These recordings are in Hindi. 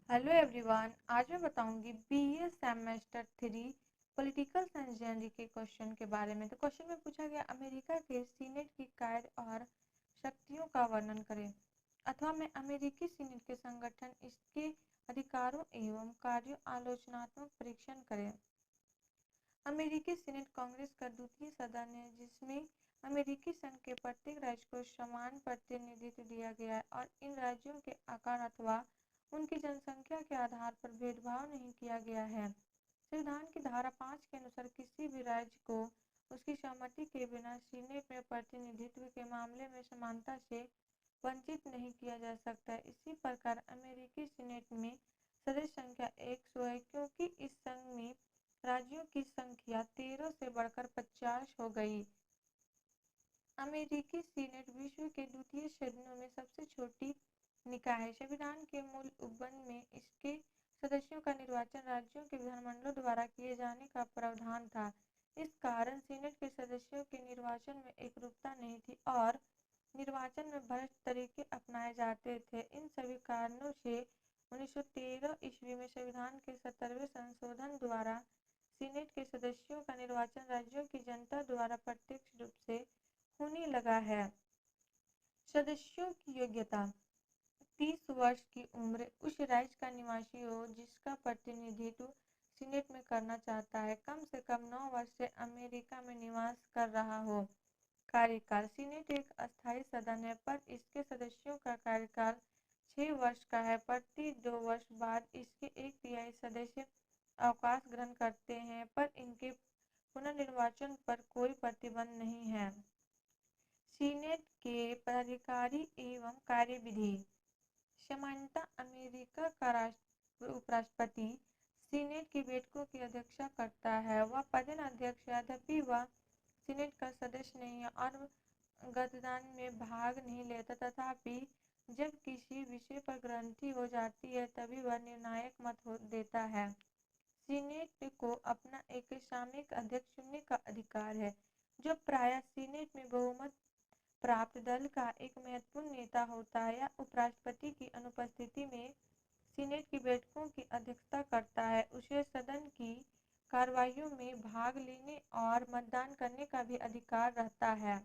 Hello everyone. आज मैं बताऊंगी BA semester 3 political science general के क्वेश्चन के बारे में। तो क्वेश्चन में पूछा गया, अमेरिका के सीनेट की कार्य और शक्तियों का वर्णन करें, अथवा मैं अमेरिकी सीनेट के संगठन, इसके अधिकारों एवं कार्यों आलोचनात्मक परीक्षण करें। अमेरिकी सीनेट कांग्रेस का द्वितीय सदन है जिसमें अमेरिकी संघ के प्रत्येक राज्य को समान प्रतिनिधित्व दिया गया है और इन राज्यों के आकार अथवा उनकी जनसंख्या के आधार पर भेदभाव नहीं किया गया है। संविधान की धारा 5 के अनुसार किसी भी राज्य को उसकी सहमति के बिना सीनेट में प्रतिनिधित्व के मामले में समानता से वंचित नहीं किया जा सकता है। इसी प्रकार अमेरिकी सीनेट में सदस्य संख्या 100 है क्योंकि इस संघ में राज्यों की संख्या 13 से बढ़कर 50 हो गई। अमेरिकी सीनेट विश्व के द्वितीय सदनों में सबसे छोटी निकाय है। संविधान के मूल उपबंध में इसके सदस्यों का निर्वाचन राज्यों के विधानमंडलों द्वारा किए जाने का प्रावधान था। इस कारण सीनेट के सदस्यों के निर्वाचन में एकरूपता नहीं थी और निर्वाचन में भ्रष्ट तरीके अपनाए जाते थे। इन सभी कारणों से 1913 ईस्वी में संविधान के 17वें संशोधन द्वारा सीनेट के सदस्यों का निर्वाचन राज्यों की जनता द्वारा प्रत्यक्ष रूप से होने लगा है। सदस्यों की योग्यता: 30 वर्ष की उम्र, उस राज्य का निवासी हो जिसका प्रतिनिधित्व सीनेट में करना चाहता है, कम से कम 9 वर्ष से अमेरिका में निवास कर रहा हो। कार्यकाल: सीनेट एक अस्थायी सदन है पर इसके सदस्यों का कार्यकाल 6 वर्ष का है। प्रति 2 वर्ष बाद इसके एक तिहाई सदस्य अवकाश ग्रहण करते हैं पर इनके पुनर्निर्वाचन पर कोई प्रतिबंध नहीं है। सीनेट के पदाधिकारी एवं कार्यविधि: सामान्यतः अमेरिका का उपराष्ट्रपति सीनेट की बैठकों की अध्यक्षता करता है। वह पदेन अध्यक्ष है, यद्यपि वह सीनेट का सदस्य नहीं है और मतदान में भाग नहीं लेता। तथापि जब किसी विषय पर गृह्णति हो जाती है तभी वह निर्णायक मत देता है। सीनेट को अपना एक सामयिक अध्यक्ष चुनने का अधिकार है, जो प्रायः सीनेट में बहुमत प्राप्त दल का एक महत्वपूर्ण नेता होता है या उपराष्ट्रपति की अनुपस्थिति में सीनेट की बैठकों की अध्यक्षता करता है। उसे सदन की कार्यवाहियों में भाग लेने और मतदान करने का भी अधिकार रहता है।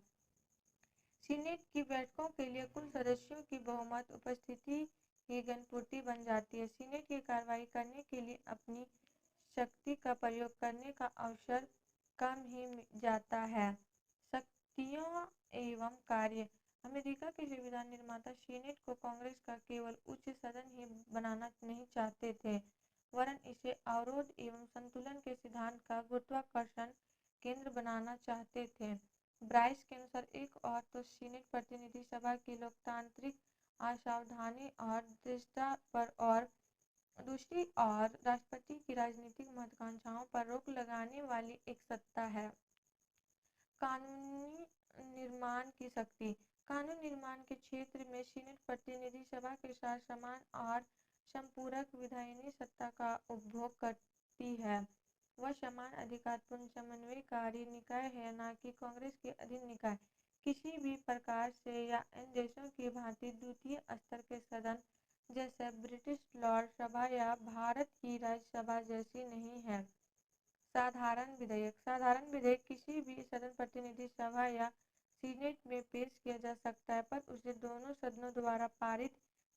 सीनेट की बैठकों के लिए कुल सदस्यों की बहुमत उपस्थिति ही गणपूर्ति बन जाती है। सीनेट की कार्यवाही करने के लिए अपनी शक्ति का प्रयोग करने का अवसर कम ही जाता है। शक्तियाँ एवं कार्य: अमेरिका के संविधान निर्माता सीनेट को कांग्रेस का केवल उच्च सदन ही बनाना नहीं चाहते थे, वरन इसे अवरोध एवं संतुलन के सिद्धांत का गुरुत्वाकर्षण केंद्र बनाना चाहते थे। ब्राइस के अनुसार एक और तो सीनेट प्रतिनिधि सभा की लोकतांत्रिक असावधानी और दृढ़ता पर और दूसरी ओर राष्ट्रपति की राजनीतिक महत्वाकांक्षाओं पर रोक लगाने वाली एक सत्ता है। कानूनी निर्माण की शक्ति: कानून निर्माण के क्षेत्र में सीनेट प्रतिनिधि सभा के साथ समान और संपूरक विधायिनी सत्ता का उपभोग करती है। वह समान अधिकारपूर्ण समन्वयकारी निकाय है, न कि कांग्रेस के अधीन निकाय। किसी भी प्रकार से या इन देशों की भांति द्वितीय स्तर के सदन जैसे ब्रिटिश लॉर्ड सभा या भारत की राज्यसभा जैसी नहीं है। साधारण विधेयक: साधारण विधेयक किसी भी सदन प्रतिनिधि सभा या सीनेट में पेश किया जा सकता है पर उसे दोनों सदनों द्वारा पारित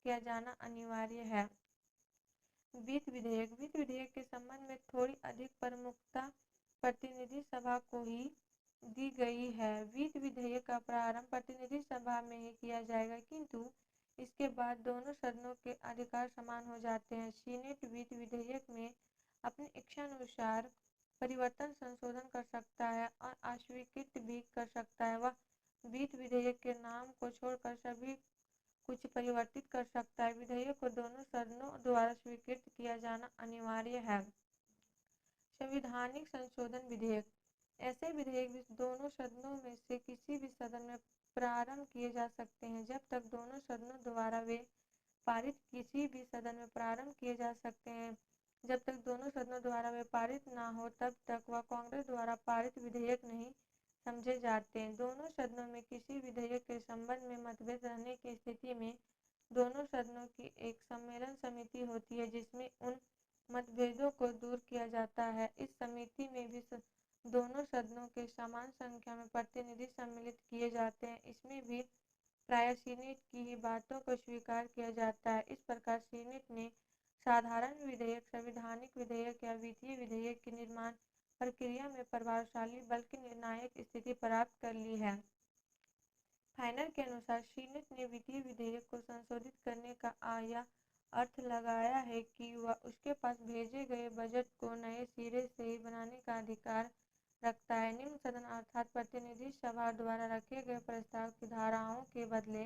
किया जाना अनिवार्य है। वित्त विधेयक: वित्त विधेयक के संबंध में थोड़ी अधिक प्रमुखता प्रतिनिधि सभा को ही दी गई है। वित्त विधेयक का प्रारंभ प्रतिनिधि सभा में ही किया जाएगा, किंतु इसके बाद दोनों सदनों के अधिकार समान हो जाते हैं। सीनेट वित्त विधेयक में अपनी इच्छानुसार परिवर्तन संशोधन कर सकता है और अस्वीकृत भी कर सकता है। वह वित्त विधेयक के नाम को छोड़कर सभी कुछ परिवर्तित कर सकता है। विधेयक को दोनों सदनों द्वारा स्वीकृत किया जाना अनिवार्य है। संवैधानिक संशोधन विधेयक: ऐसे विधेयक दोनों सदनों में से किसी भी सदन में प्रारंभ किए जा सकते हैं। जब तक दोनों सदनों द्वारा वे पारित किसी भी सदन में प्रारंभ किए जा सकते हैं, जब तक दोनों सदनों द्वारा वे पारित न हो तब तक वह कांग्रेस द्वारा पारित विधेयक नहीं समझे जाते। दोनों सदनों में किसी विधेयक के संबंध में मतभेद रहने की स्थिति में दोनों सदनों की एक सम्मेलन समिति होती है जिसमें उन मतभेदों को दूर किया जाता है। इस समिति में भी दोनों सदनों के समान संख्या में प्रतिनिधि सम्मिलित किए जाते हैं। इसमें भी प्रायः सीनेट की ही बातों को स्वीकार किया जाता है। इस प्रकार सीनेट ने साधारण विधेयक, संवैधानिक विधेयक या वित्तीय विधेयक की निर्माण प्रक्रिया में प्रभावशाली बल्कि निर्णायक स्थिति प्राप्त कर ली है। फाइनल के अनुसार सीनेट ने वित्तीय विधेयक को संशोधित करने का यह अर्थ लगाया है कि वह उसके पास भेजे गए बजट को नए सिरे से बनाने का अधिकार रखता है। निम्न सदन अर्थात प्रतिनिधि सभा द्वारा रखे गए प्रस्ताव की धाराओं के बदले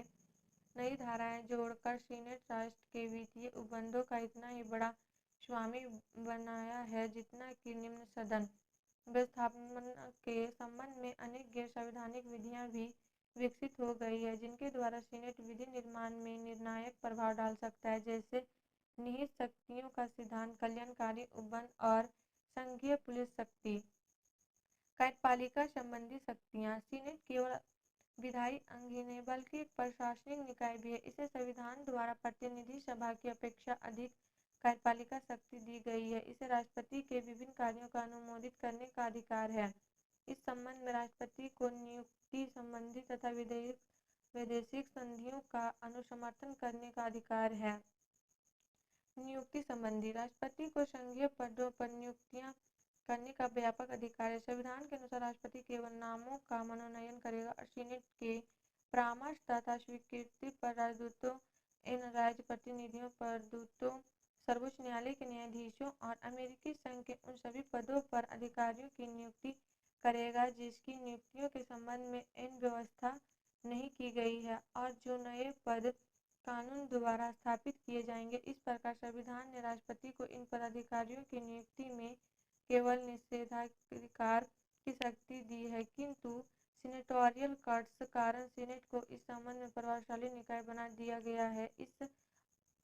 नई धाराएं जोड़कर सीनेट राष्ट्र के वित्तीय उपबंधों का इतना ही बड़ा स्वामी बनाया है जितना कि निम्न सदन। व्यवस्थापन के संबंध में अनेक गैर संवैधानिक विधियां भी विकसित हो गई है जिनके द्वारा सीनेट विधि निर्माण में निर्णायक प्रभाव डाल सकता है, जैसे निहित शक्तियों का सिद्धांत, कल्याणकारी उपबंध और संघीय पुलिस शक्ति। कार्यपालिका संबंधी शक्तियाँ। सीनेट केवल विधायी अंग ही नहीं बल्कि एक प्रशासनिक निकाय भी है। इसे संविधान द्वारा प्रतिनिधि सभा की अपेक्षा अधिक कार्यपालिका शक्ति दी गई है। इसे राष्ट्रपति के विभिन्न कार्यों का अनुमोदित करने का अधिकार है। इस संबंध में राष्ट्रपति को नियुक्ति संबंधी तथा वैदेशिक संधियों का अनुसमर्थन करने का अधिकार है। नियुक्ति संबंधी। राष्ट्रपति को संघीय पदों पर नियुक्तियां करने का व्यापक अधिकार है। संविधान के अनुसार राष्ट्रपति केवल नामों का मनोनयन करेगा और सीनेट के परामर्श तथा स्वीकृति पर राजदूतों, इन राज्य प्रतिनिधियों, प्रदूतों, सर्वोच्च न्यायालय के न्यायाधीशों और अमेरिकी संघ के उन सभी पदों पर अधिकारियों की नियुक्ति करेगा जिसकी नियुक्तियों के संबंध में इन व्यवस्था नहीं की गई है और जो नए पद कानून द्वारा स्थापित किए जाएंगे। इस प्रकार संविधान ने राष्ट्रपति को इन पदाधिकारियों की नियुक्ति में केवल निषेधाधिकार की शक्ति दी है, किंतु सीनेटोरियल कार्ड्स कारण सीनेट को इस संबंध में प्रभावशाली निकाय बना दिया गया है। इस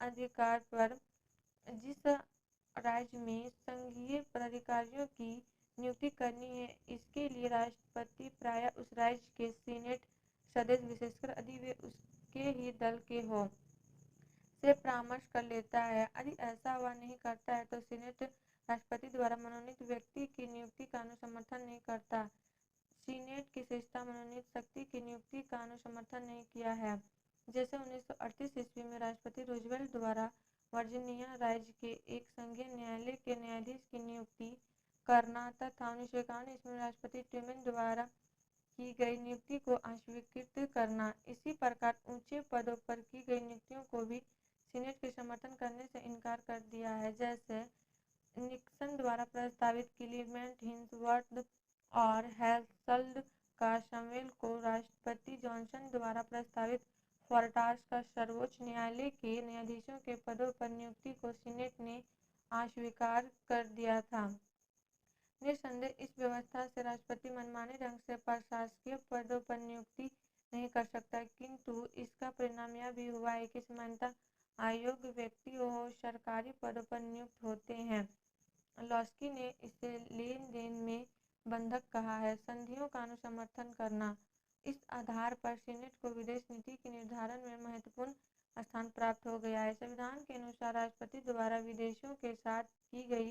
अधिकार पर जिस राज्य में संघीय पदाधिकारियों की नियुक्ति करनी है, इसके लिए राष्ट्रपति प्रायः उस राज्य के सीनेट सदस्य, विशेषकर यदि वे उसके ही दल के हों, से परामर्श कर लेता है। यदि ऐसा वह नहीं करता है तो सीनेट राष्ट्रपति द्वारा मनोनीत व्यक्ति की नियुक्ति का अनुसमर्थन नहीं करता। सीनेट की विशेषता मनोनीत शक्ति की नियुक्ति का अनुसमर्थन नहीं किया है। जैसे 1938 ईस्वी में राष्ट्रपति रूजवेल्ट द्वारा वर्जीनिया राज्य के एक संघीय न्यायालय के न्यायाधीश की नियुक्ति करना तथा 1951 ईस्वी में राष्ट्रपति ट्रूमैन द्वारा की गई नियुक्ति को अस्वीकृत करना। इसी प्रकार ऊंचे पदों पर की गई नियुक्तियों को भी सीनेट के समर्थन करने से इनकार कर दिया है। जैसे निक्सन द्वारा प्रस्तावित क्लीमेंट हिंसवर्थ और हैसल्ड का समवेल को राष्ट्रपति जॉनसन द्वारा प्रस्तावित फोर्टास का सर्वोच्च न्यायालय के न्यायाधीशों के पदों पर नियुक्ति को सीनेट ने अस्वीकार कर दिया था। निस्संदेह इस व्यवस्था से राष्ट्रपति मनमाने ढंग से प्रशासकीय पदों पर नियुक्ति नहीं कर सकता, किंतु इसका परिणाम यह भी हुआ है कि समानता आयोग व्यक्ति और सरकारी पदों पर नियुक्त होते हैं। लॉस्की ने इसे लेन देन में बंधक कहा है। संधियों का अनुसमर्थन करना। इस आधार पर सीनेट को विदेश नीति के निर्धारण में महत्वपूर्ण स्थान प्राप्त हो गया है। संविधान के अनुसार राष्ट्रपति द्वारा विदेशों के साथ की गई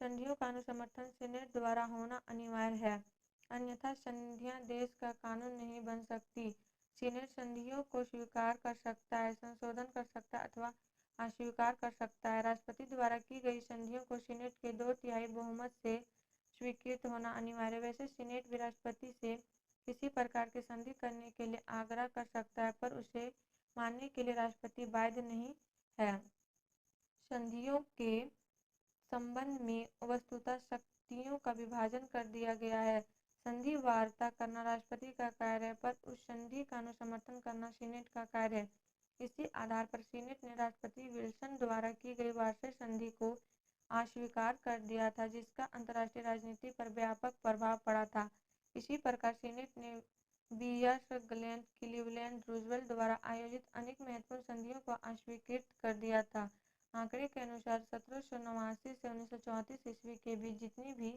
संधियों का अनुसमर्थन सीनेट द्वारा होना अनिवार्य है, अन्यथा संधियां देश का कानून नहीं बन सकती। सीनेट संधियों को स्वीकार कर सकता है, संशोधन कर सकता है अथवा अस्वीकार कर सकता है। राष्ट्रपति द्वारा की गई संधियों को सीनेट के 2/3 बहुमत से स्वीकृत होना अनिवार्य है। वैसे सीनेट भी राष्ट्रपति से किसी प्रकार की संधि करने के लिए आग्रह कर सकता है, पर उसे मानने के लिए राष्ट्रपति बाध्य नहीं है। संधियों के संबंध में वस्तुतः शक्तियों का विभाजन कर दिया गया है। संधि वार्ता करना राष्ट्रपति का कार्य है, पर उस संधि का अनुसमर्थन करना सीनेट का कार्य है। इसी आधार पर सीनेट ने राष्ट्रपति विल्सन द्वारा की गई वार्षिक संधि को अस्वीकार कर दिया था, जिसका अंतर्राष्ट्रीय राजनीति पर व्यापक प्रभाव पड़ा था। इसी प्रकार सीनेट ने बीआर ग्लेन क्लीवलैंड रूजवेल्ट द्वारा आयोजित अनेक महत्वपूर्ण संधियों को अस्वीकृत कर दिया था। आंकड़े के अनुसार 1789 से 1934 ईस्वी के बीच जितनी भी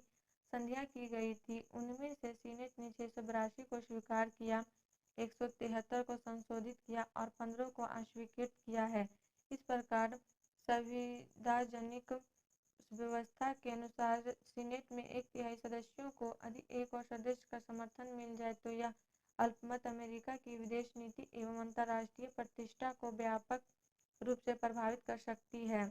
संधियां की गई थी, उनमें से सीनेट ने 682 को स्वीकार किया 173 को संशोधित किया और 15 को अस्वीकृत किया है। इस प्रकार संविधानिक व्यवस्था के अनुसार सीनेट में एक तिहाई सदस्यों को यदि एक और सदस्य का समर्थन मिल जाए तो यह अल्पमत अमेरिका की विदेश नीति एवं अंतर्राष्ट्रीय प्रतिष्ठा को व्यापक रूप से प्रभावित कर सकती है।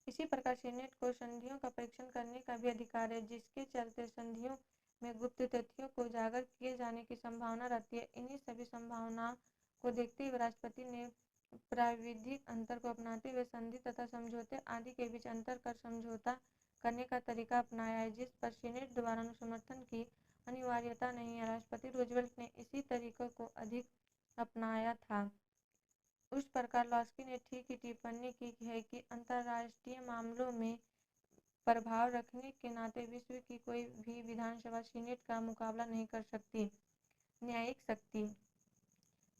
इसी प्रकार सीनेट को संधियों का परीक्षण करने का भी अधिकार है, जिसके चलते संधियों में गुप्त तथ्यों को उजागर किए जाने की संभावना रहती है। इन्हीं सभी संभावनाओं को देखते हुए राष्ट्रपति ने प्राविधिक अंतर को अपनाते हुए संधि तथा समझौते आदि के बीच अंतर कर समझौता करने का तरीका अपनाया है, जिस पर सीनेट द्वारा समर्थन की अनिवार्यता नहीं है। राष्ट्रपति रूजवेल्ट ने इसी तरीके को अधिक अपनाया था। उस प्रकार लॉस्की ने ठीक ही टिप्पणी की है कि अंतर्राष्ट्रीय मामलों में प्रभाव रखने के नाते विश्व की कोई भी विधानसभा सीनेट का मुकाबला नहीं कर सकती। न्यायिक शक्ति।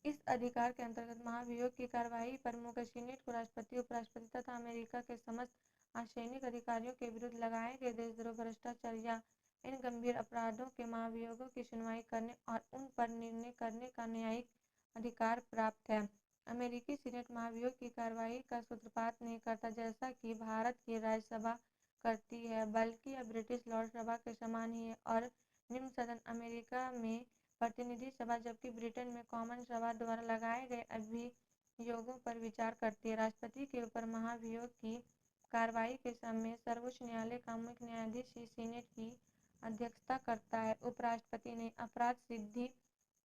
इस अधिकार के अंतर्गत महाभियोग की कार्यवाही पर मुख्य सीनेट को राष्ट्रपति, उपराष्ट्रपति तथा अमेरिका के समस्त असैनिक अधिकारियों के विरुद्ध लगाए गए देशद्रोह, भ्रष्टाचार या इन गंभीर अपराधों के महाभियोगों की सुनवाई करने और उन पर निर्णय करने का न्यायिक अधिकार प्राप्त है। अमेरिकी सीनेट महाभियोग की कार्यवाही का सूत्रपात नहीं करता जैसा कि भारत की राज्यसभा करती है, बल्कि यह ब्रिटिश लॉर्ड सभा के समान ही है और निम्न सदन अमेरिका में प्रतिनिधि सभा जबकि ब्रिटेन में कॉमन सभा द्वारा लगाए गए अभियोगों पर विचार करती है। राष्ट्रपति के ऊपर महाभियोग की कार्रवाई के समय सर्वोच्च न्यायालय का मुख्य न्यायाधीश ही सीनेट की अध्यक्षता करता है। उपराष्ट्रपति ने अपराध सिद्धि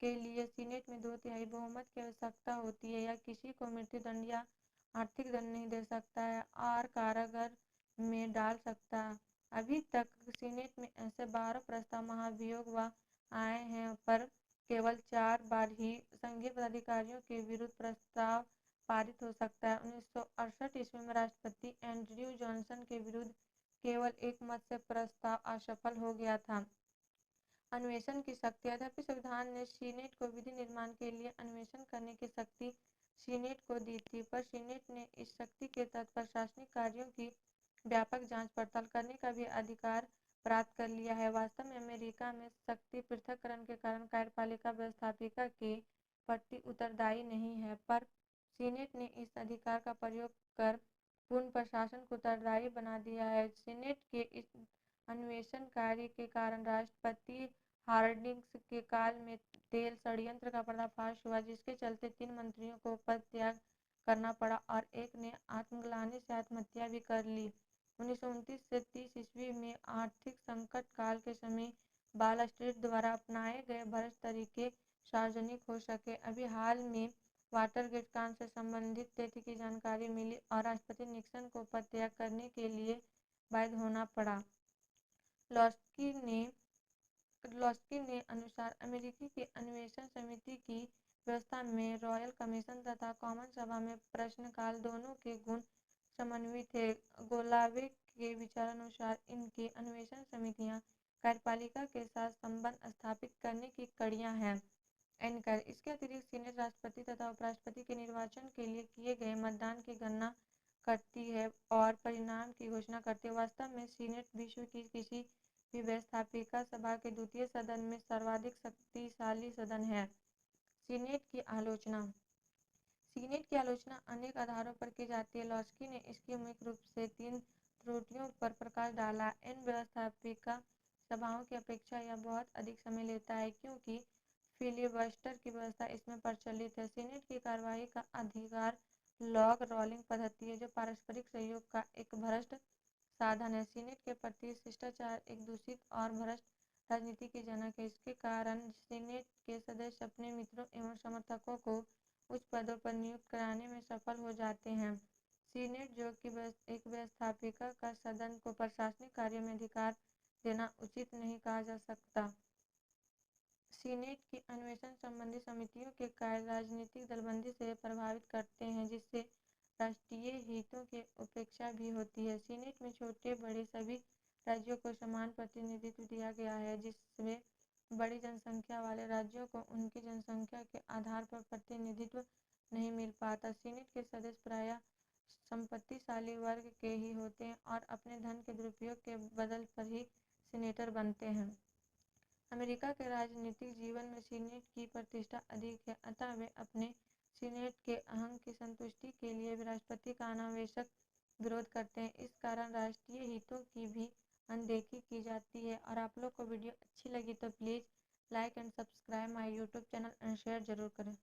के लिए सीनेट में 2/3 बहुमत की आवश्यकता होती है। यह किसी को मृत्युदंड या आर्थिक दंड नहीं दे सकता है और कारागार में डाल सकता है। अभी तक सीनेट में ऐसे 12 प्रस्ताव महाभियोग व आए हैं, पर केवल 4 बार ही संघीय पदाधिकारियों के विरुद्ध प्रस्ताव पारित हो सकता है। 1968 ईस्वी में राष्ट्रपति एंड्रयू जॉनसन के विरुद्ध केवल एक मत से प्रस्ताव असफल हो गया था। अन्वेषण की शक्ति। यद्यपि संविधान ने सीनेट को विधि निर्माण के लिए अन्वेषण करने की शक्ति सीनेट को दी थी, पर सीनेट ने इस शक्ति के तहत प्रशासनिक कार्यों की व्यापक जांच पड़ताल करने का भी अधिकार प्राप्त कर लिया है। वास्तव में अमेरिका में शक्ति पृथक्करण के कारण कार्यपालिका व्यवस्थापिका के प्रति उत्तरदायी नहीं है, पर सीनेट ने इस अधिकार का प्रयोग कर पूर्ण प्रशासन को उत्तरदायी बना दिया है। सीनेट के इस अन्वेषण कार्य के कारण राष्ट्रपति हार्डिंग्स के काल में तेल षड्यंत्र का पर्दाफाश हुआ, जिसके चलते 3 मंत्रियों को पद त्याग करना पड़ा और एक ने आत्मग्लानि से आत्महत्या भी कर ली। 1929 से 30 ईस्वी में आर्थिक संकट काल के समय वाल स्ट्रीट द्वारा अपनाए गए भ्रष्ट तरीके सार्वजनिक हो सके। अभी हाल में वाटरगेट कांड से संबंधित तथ्य की जानकारी मिली और राष्ट्रपति निक्सन को पद त्याग करने के लिए बाध्य होना पड़ा। लॉस्की ने अनुसार अमेरिकी की अन्वेषण समिति की व्यवस्था में रॉयल कमीशन तथा कॉमन सभा में प्रश्नकाल दोनों के गुण समन्वित थे। गोलावे के विचारानुसार इनकी अन्वेषण समितियां कार्यपालिका के साथ संबंध स्थापित करने की कड़ियां हैं। एनकर। इसके अतिरिक्त सीनेट राष्ट्रपति तथा उपराष्ट्रपति के निर्वाचन के लिए किए गए मतदान की गणना करती है और परिणाम की घोषणा करती है। वास्तव में सीनेट विश्व की किसी भी व्यवस्थापिका सभा के द्वितीय सदन में सर्वाधिक शक्तिशाली सदन है। सीनेट की आलोचना। सीनेट की आलोचना अनेक आधारों पर की जाती है। लॉस्की ने इसकी मुख्य रूप से 3 त्रुटियों पर प्रकाश डाला। इन व्यवस्थापिका सभाओं की अपेक्षा यह बहुत अधिक समय लेता है क्योंकि फिलिबस्टर की व्यवस्था इसमें प्रचलित है। सीनेट की कार्यवाही का अधिकार लॉग रोलिंग पद्धति है, जो पारस्परिक सहयोग का एक भ्रष्ट साधन है। सीनेट के प्रति शिष्टाचार एक दूषित और भ्रष्ट राजनीति की जनक है। इसके कारण सीनेट के सदस्य अपने मित्रों एवं समर्थकों को उच्च पदों पर नियुक्त कराने में सफल हो जाते हैं। सीनेट, जो कि एक व्यवस्थापिका का सदन, को प्रशासनिक कार्यों में अधिकार देना उचित नहीं कहा जा सकता। सीनेट की अन्वेषण संबंधी समितियों के कार्य राजनीतिक दलबंदी से प्रभावित करते हैं, जिससे राष्ट्रीय हितों की उपेक्षा भी होती है। सीनेट में छोटे बड़े सभी राज्यों को समान प्रतिनिधित्व दिया गया है, जिसमें बड़ी जनसंख्या वाले राज्यों को उनकी जनसंख्या के आधार पर प्रतिनिधित्व नहीं मिल पाता। सीनेट के सदस्य प्रायः संपत्तिशाली वर्ग के ही होते हैं और अपने धन के दुरुपयोग के बदल पर ही सीनेटर बनते हैं। अमेरिका के राजनीतिक जीवन में सीनेट की प्रतिष्ठा अधिक है, अतः वे अपने सीनेट के अहंग की संतुष्टि के लिए भी राष्ट्रपति का अनावश्यक विरोध करते हैं। इस कारण राष्ट्रीय हितों की भी अनदेखी की जाती है। और आप लोग को वीडियो अच्छी लगी तो please like and subscribe my YouTube channel and share ज़रूर करें।